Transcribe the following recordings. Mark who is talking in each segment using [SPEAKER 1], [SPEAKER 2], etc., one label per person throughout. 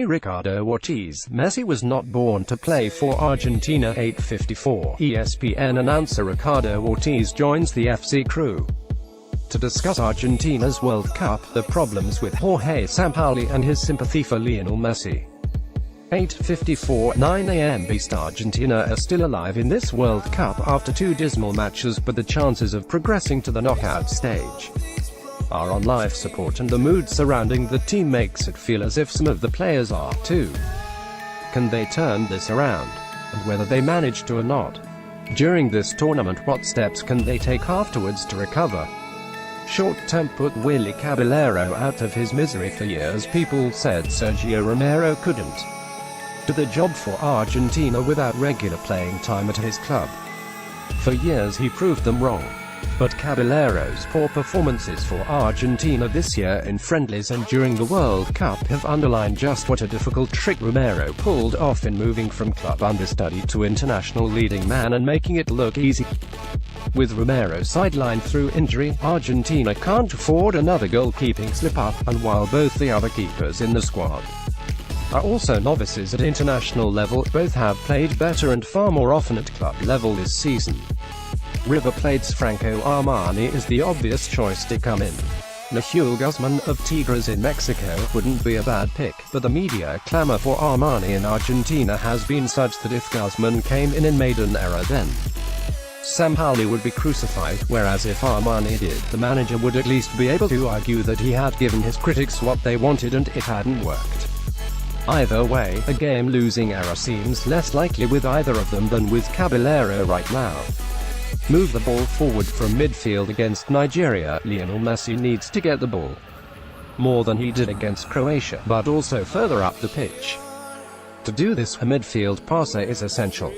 [SPEAKER 1] Ricardo Ortiz. Messi was not born to play for Argentina. 8:54. ESPN announcer Ricardo Ortiz joins the FC crew to discuss Argentina's World Cup, the problems with Jorge Sampaoli and his sympathy for Lionel Messi. 8:54, 9 a.m. East. Argentina are still alive in this World Cup after two dismal matches, but the chances of progressing to the knockout stage are on life support, and the mood surrounding the team makes it feel as if some of the players are too. Can they turn this around? And whether they manage to or not during this tournament, what steps can they take afterwards to recover? Short-term put Willy Caballero out of his misery for years. People said Sergio Romero couldn't do the job for Argentina without regular playing time at his club. For years he proved them wrong. But Caballero's poor performances for Argentina this year in friendlies and during the World Cup have underlined just what a difficult trick Romero pulled off in moving from club understudy to international leading man and making it look easy. With Romero sidelined through injury, Argentina can't afford another goalkeeping slip-up, and while both the other keepers in the squad are also novices at international level, both have played better and far more often at club level this season. River Plate's Franco Armani is the obvious choice to come in. Nahuel Guzman of Tigres in Mexico wouldn't be a bad pick, but the media clamor for Armani in Argentina has been such that if Guzman came in and made an error, then Sampaoli would be crucified, whereas if Armani did, the manager would at least be able to argue that he had given his critics what they wanted and it hadn't worked. Either way, a game-losing error seems less likely with either of them than with Caballero right now. Move the ball forward from midfield against Nigeria. Lionel Messi needs to get the ball more than he did against Croatia, but also further up the pitch. To do this, a midfield passer is essential.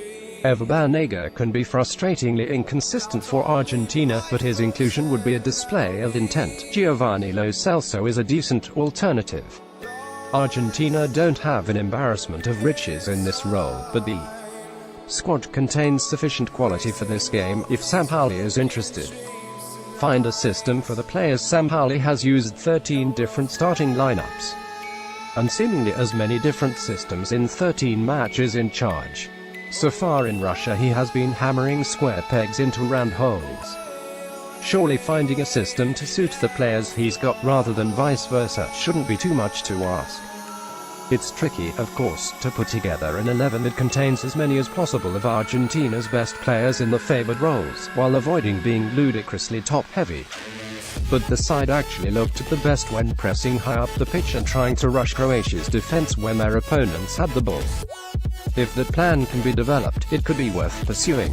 [SPEAKER 1] Ever Banega can be frustratingly inconsistent for Argentina, but his inclusion would be a display of intent. Giovanni Lo Celso is a decent alternative. Argentina don't have an embarrassment of riches in this role, but the squad contains sufficient quality for this game, if Sampaoli is interested. Find a system for the players. Sampaoli has used 13 different starting lineups, and seemingly as many different systems in 13 matches in charge. So far in Russia he has been hammering square pegs into round holes. Surely finding a system to suit the players he's got rather than vice versa shouldn't be too much to ask. It's tricky, of course, to put together an 11 that contains as many as possible of Argentina's best players in the favored roles, while avoiding being ludicrously top-heavy. But the side actually looked at the best when pressing high up the pitch and trying to rush Croatia's defense when their opponents had the ball. If that plan can be developed, it could be worth pursuing.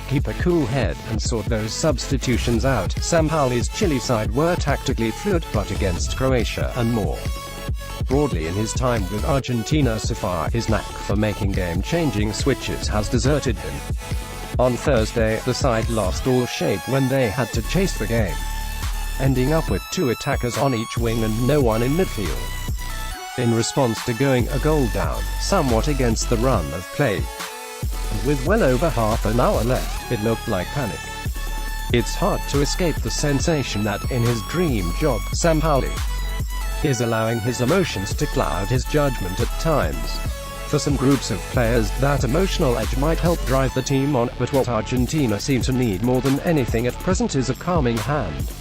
[SPEAKER 1] Keep a cool head and sort those substitutions out. Sampaoli's Chile side were tactically fluid, but against Croatia and more broadly in his time with Argentina so far, his knack for making game-changing switches has deserted him. On Thursday, the side lost all shape when they had to chase the game, ending up with two attackers on each wing and no one in midfield. In response to going a goal down, somewhat against the run of play, and with well over half an hour left, it looked like panic. It's hard to escape the sensation that in his dream job, Sampaoli is allowing his emotions to cloud his judgment at times. For some groups of players, that emotional edge might help drive the team on, but what Argentina seem to need more than anything at present is a calming hand.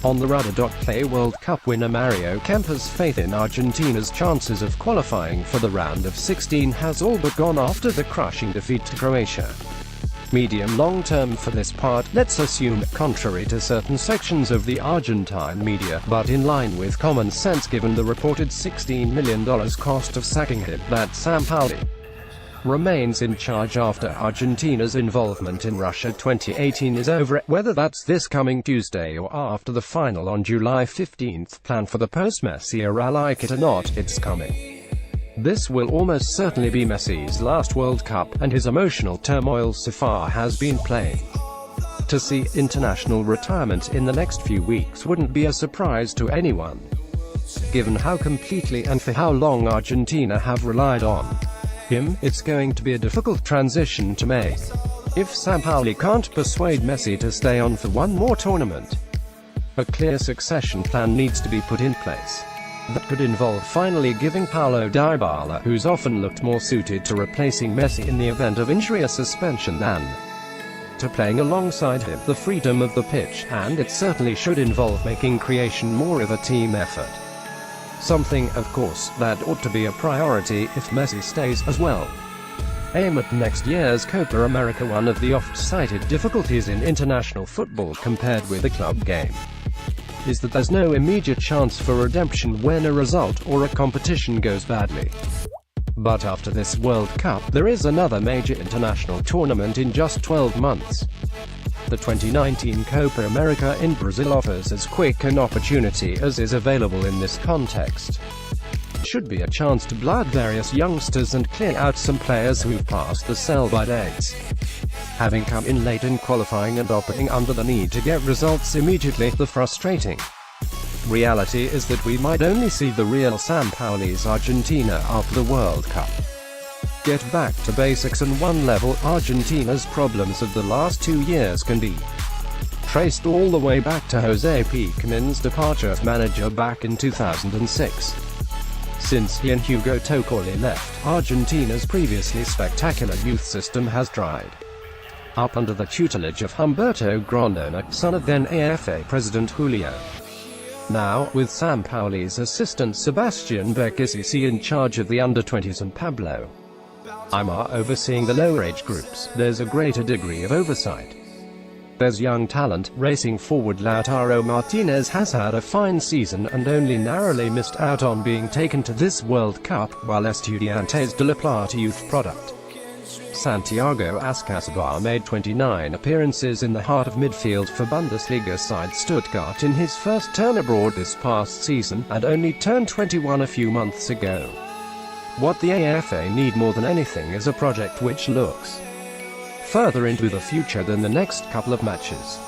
[SPEAKER 1] On the rudder. Play World Cup winner Mario Kemper's faith in Argentina's chances of qualifying for the round of 16 has all but gone after the crushing defeat to Croatia. Medium-long term for this part, let's assume, contrary to certain sections of the Argentine media, but in line with common sense given the reported $16 million cost of sacking him, that Sampaoli remains in charge after Argentina's involvement in Russia 2018 is over, whether that's this coming Tuesday or after the final on July 15. Plan for the post-Messi era. Like it or not, it's coming. This will almost certainly be Messi's last World Cup, and his emotional turmoil so far has been plain. To see international retirement in the next few weeks wouldn't be a surprise to anyone, given how completely and for how long Argentina have relied on him. It's going to be a difficult transition to make. If Sampaoli can't persuade Messi to stay on for one more tournament, a clear succession plan needs to be put in place. That could involve finally giving Paulo Dybala, who's often looked more suited to replacing Messi in the event of injury or suspension than to playing alongside him, the freedom of the pitch, and it certainly should involve making creation more of a team effort. Something, of course, that ought to be a priority if Messi stays as well. Aim at next year's Copa America. One of the oft-cited difficulties in international football compared with the club game is that there's no immediate chance for redemption when a result or a competition goes badly. But after this World Cup, there is another major international tournament in just 12 months. The 2019 Copa America in Brazil offers as quick an opportunity as is available in this context. It should be a chance to blood various youngsters and clear out some players who've passed the sell-by dates, having come in late in qualifying and operating under the need to get results immediately. The frustrating reality is that we might only see the real Sampaoli's Argentina after the World Cup. Get back to basics and one level. Argentina's problems of the last 2 years can be traced all the way back to Jose Pekerman's departure as manager back in 2006. Since he and Hugo Toccoli left, Argentina's previously spectacular youth system has dried up under the tutelage of Humberto Grondona, son of then AFA president Julio. Now, with Sampaoli's assistant Sebastian Becasisi in charge of the under-20s and Pablo Aimar overseeing the lower age groups, there's a greater degree of oversight. There's young talent. Racing forward Lautaro Martinez has had a fine season and only narrowly missed out on being taken to this World Cup, while Estudiantes de La Plata youth product Santiago Ascasabar made 29 appearances in the heart of midfield for Bundesliga side Stuttgart in his first turn abroad this past season, and only turned 21 a few months ago. What the AFA need more than anything is a project which looks further into the future than the next couple of matches.